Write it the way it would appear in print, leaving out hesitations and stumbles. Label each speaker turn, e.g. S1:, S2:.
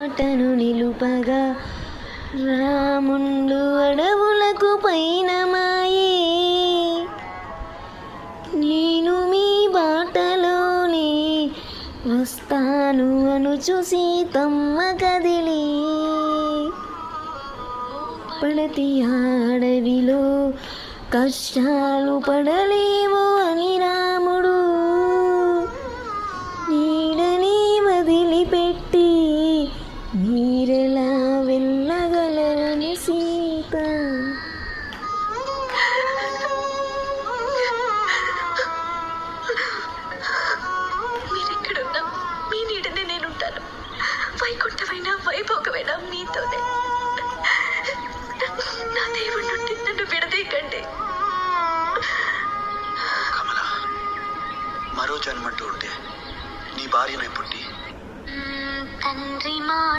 S1: మాటను నిలుపగా రాముండు అడవులకు పైన మాయే. నేను మీ బాటలోనే వస్తాను అనుచు సీతమ్మ కదిలి పడతి అడవిలో కష్టాలు పడలేవు అని రాముడు నీడని వదిలిపెట్టి మీరెలా వెళ్ళగలరని సీత.
S2: మీరెక్కడున్నా మీ నీడనే నేనుంటాను. వైకుంఠమైనా వైభోగమైనా మీతోనే. నా దేవుడి నుండి నన్ను విడదీయకండి.
S3: కమల, మరో జన్మంటూ ఉంటే నీ భార్యనై పుట్టి
S2: తండ్రి మా